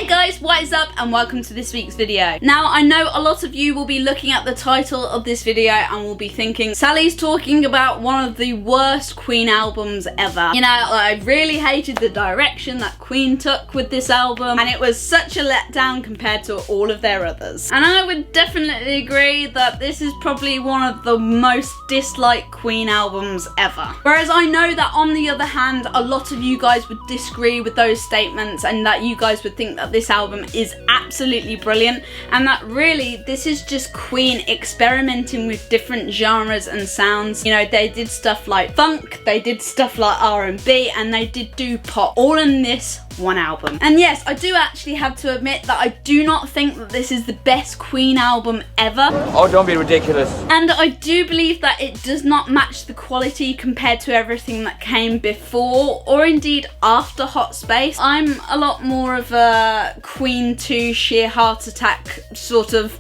guys, what is up and welcome to this week's video. Now I know a lot of you will be looking at the title of this video and will be thinking Sally's talking about one of the worst Queen albums ever. You know, I really hated the direction that Queen took with this album and it was such a letdown compared to all of their others. And I would definitely agree that this is probably one of the most disliked Queen albums ever. Whereas I know that on the other hand, a lot of you guys would disagree with those statements and that you guys would think that this album is absolutely brilliant and that really this is just Queen experimenting with different genres and sounds. You know, they did stuff like funk, they did stuff like R&B, and they did do pop, all in this one album. And yes, I do actually have to admit that I do not think that this is the best Queen album ever. Oh, don't be ridiculous. And I do believe that it does not match the quality compared to everything that came before or indeed after Hot Space. I'm a lot more of a Queen 2 Sheer Heart Attack sort of,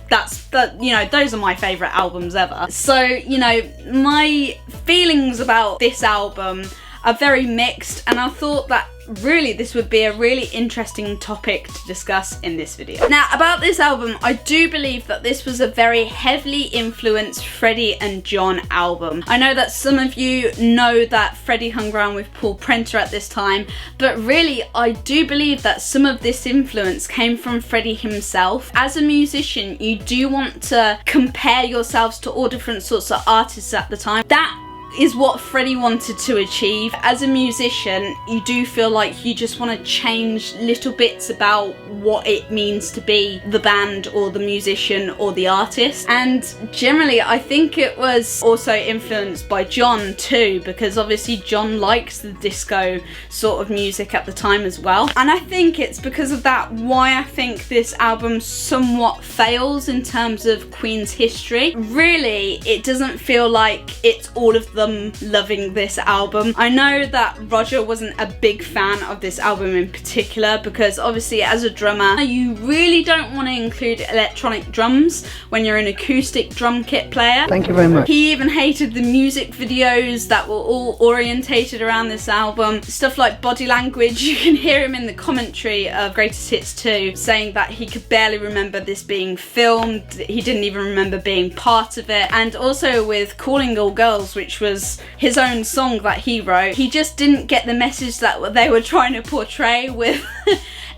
you know, those are my favourite albums ever. So, you know, my feelings about this album are very mixed, and I thought that really this would be a really interesting topic to discuss in this video. Now about this album, I do believe that this was a very heavily influenced Freddie and John album. I know that some of you know that Freddie hung around with Paul Prenter at this time, but really I do believe that some of this influence came from Freddie himself. As a musician, you do want to compare yourselves to all different sorts of artists at the time. That is what Freddie wanted to achieve. As a musician, you do feel like you just want to change little bits about what it means to be the band or the musician or the artist. And generally I think it was also influenced by John too, because obviously John likes the disco sort of music at the time as well. And I think it's because of that why I think this album somewhat fails in terms of Queen's history. Really, it doesn't feel like it's all of them loving this album. I know that Roger wasn't a big fan of this album in particular because obviously as a drummer you really don't want to include electronic drums when you're an acoustic drum kit player. Thank you very much. He even hated the music videos that were all orientated around this album. Stuff like Body Language, you can hear him in the commentary of Greatest Hits 2 saying that he could barely remember this being filmed, he didn't even remember being part of it. And also with Calling All Girls, which was his own song that he wrote, he just didn't get the message that they were trying to portray with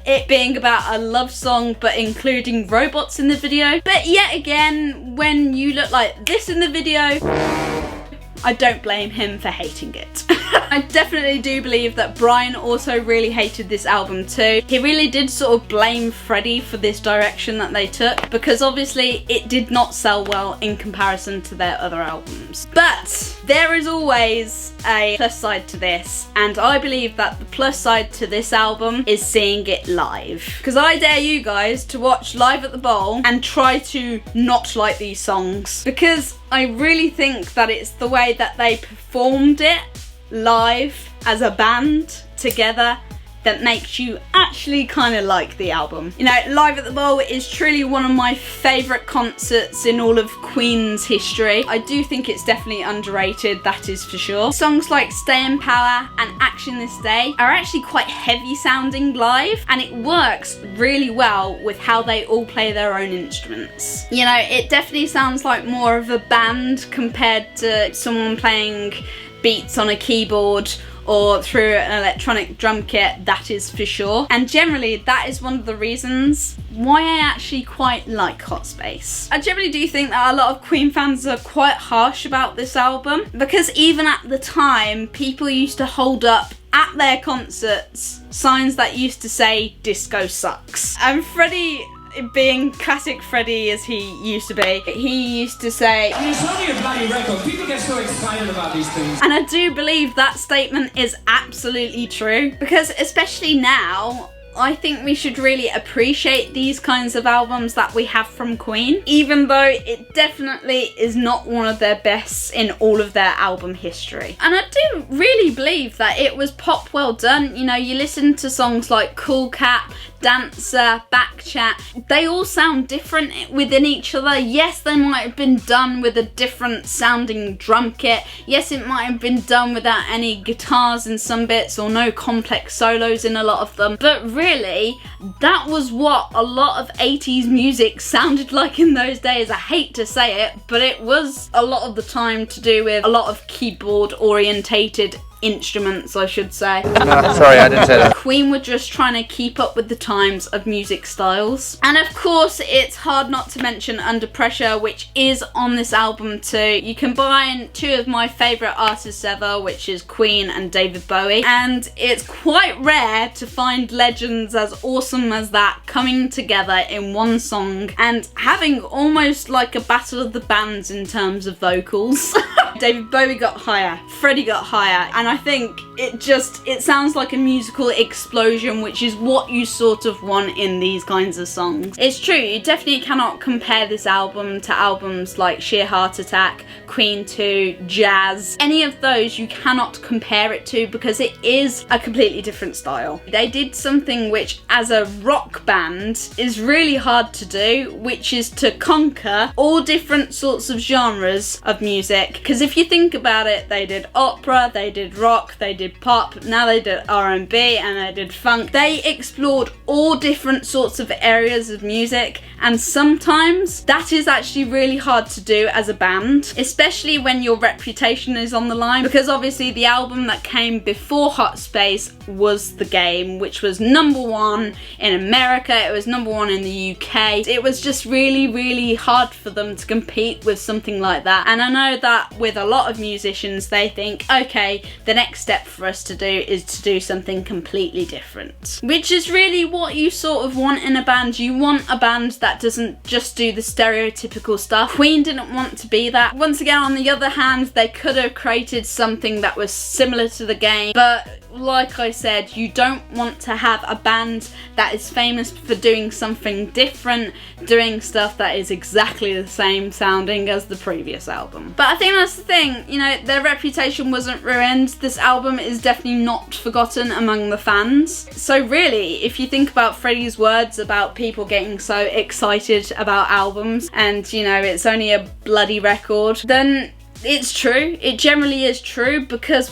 it being about a love song but including robots in the video. But yet again, when you look like this in the video, I don't blame him for hating it. I definitely do believe that Brian also really hated this album too. He really did sort of blame Freddie for this direction that they took because obviously it did not sell well in comparison to their other albums. But there is always a plus side to this, and I believe that the plus side to this album is seeing it live. Because I dare you guys to watch Live at the Bowl and try to not like these songs, because I really think that it's the way that they performed it live as a band together that makes you actually kind of like the album. You know, Live at the Bowl is truly one of my favourite concerts in all of Queen's history. I do think it's definitely underrated, that is for sure. Songs like Stay in Power and Action This Day are actually quite heavy sounding live, and it works really well with how they all play their own instruments. You know, it definitely sounds like more of a band compared to someone playing beats on a keyboard or through an electronic drum kit, that is for sure. And generally that is one of the reasons why I actually quite like Hot Space. I generally do think that a lot of Queen fans are quite harsh about this album because even at the time people used to hold up at their concerts signs that used to say disco sucks. And Freddie, being classic Freddie as he used to be, he used to say, I mean, it's only a bloody record. People get so excited about these things. And I do believe that statement is absolutely true, because especially now, I think we should really appreciate these kinds of albums that we have from Queen, even though it definitely is not one of their bests in all of their album history. And I do really believe that it was pop well done. You know, you listen to songs like Cool Cat, Dancer, Backchat, they all sound different within each other. Yes, they might have been done with a different sounding drum kit. Yes, it might have been done without any guitars in some bits or no complex solos in a lot of them. But really, really, that was what a lot of 80s music sounded like in those days. I hate to say it, but it was a lot of the time to do with a lot of keyboard orientated instruments, I should say. No, sorry, I didn't say that. Queen were just trying to keep up with the times of music styles. And of course, it's hard not to mention Under Pressure, which is on this album too. You combine two of my favourite artists ever, which is Queen and David Bowie. And it's quite rare to find legends as awesome as that coming together in one song and having almost like a battle of the bands in terms of vocals. David Bowie got higher, Freddie got higher, and I think it sounds like a musical explosion, which is what you sort of want in these kinds of songs. It's true, you definitely cannot compare this album to albums like Sheer Heart Attack, Queen 2, Jazz. Any of those you cannot compare it to because it is a completely different style. They did something which as a rock band is really hard to do, which is to conquer all different sorts of genres of music. Because if you think about it, they did opera, they did rock, they did pop, now they did R&B, and they did funk. They explored all different sorts of areas of music, and sometimes that is actually really hard to do as a band, especially when your reputation is on the line, because obviously the album that came before Hot Space was The Game, which was #1 in America, it was #1 in the UK. It was just really, really hard for them to compete with something like that. And I know that with a lot of musicians, they think, okay, the next step for us to do is to do something completely different, which is really what you sort of want in a band. You want a band that doesn't just do the stereotypical stuff. Queen didn't want to be that. Once again, on the other hand, they could have created something that was similar to The Game, but like I said, you don't want to have a band that is famous for doing something different, doing stuff that is exactly the same sounding as the previous album. But I think that's the thing, you know, their reputation wasn't ruined. This album is definitely not forgotten among the fans. So really, if you think about Freddie's words about people getting so excited about albums and, you know, it's only a bloody record, then it's true. It generally is true because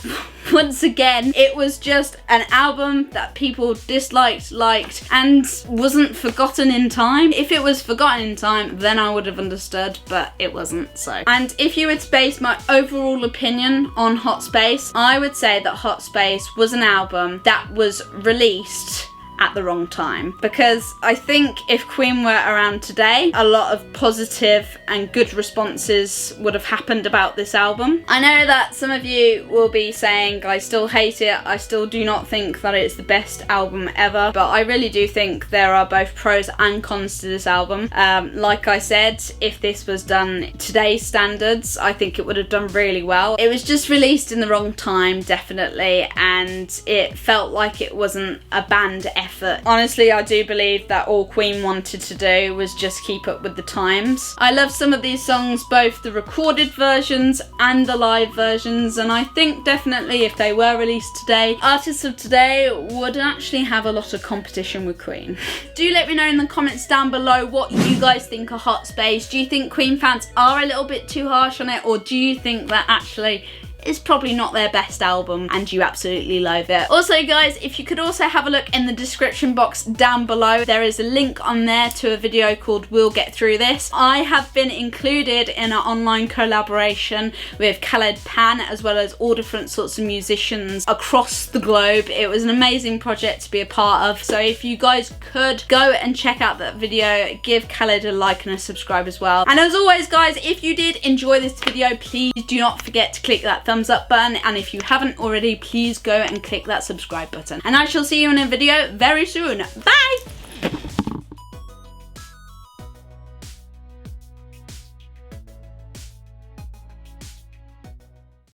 once again, it was just an album that people disliked, liked, and wasn't forgotten in time. If it was forgotten in time, then I would have understood, but it wasn't, so. And if you were to base my overall opinion on Hot Space, I would say that Hot Space was an album that was released at the wrong time, because I think if Queen were around today, a lot of positive and good responses would have happened about this album. I know that some of you will be saying I still hate it, I still do not think that it's the best album ever, but I really do think there are both pros and cons to this album. Like I said, if this was done today's standards, I think it would have done really well. It was just released in the wrong time, definitely, and it felt like it wasn't a band effort. Honestly, I do believe that all Queen wanted to do was just keep up with the times. I love some of these songs, both the recorded versions and the live versions, and I think definitely if they were released today, artists of today would actually have a lot of competition with Queen. Do let me know in the comments down below what you guys think of Hot Space. Do you think Queen fans are a little bit too harsh on it, or do you think that actually it's probably not their best album and you absolutely loathe it? Also guys, if you could also have a look in the description box down below, there is a link on there to a video called We'll Get Through This. I have been included in an online collaboration with Khaled Pan, as well as all different sorts of musicians across the globe. It was an amazing project to be a part of, so if you guys could go and check out that video, give Khaled a like and a subscribe as well. And as always guys, if you did enjoy this video, please do not forget to click that thumbs up button, and if you haven't already, please go and click that subscribe button, and I shall see you in a video very soon. Bye!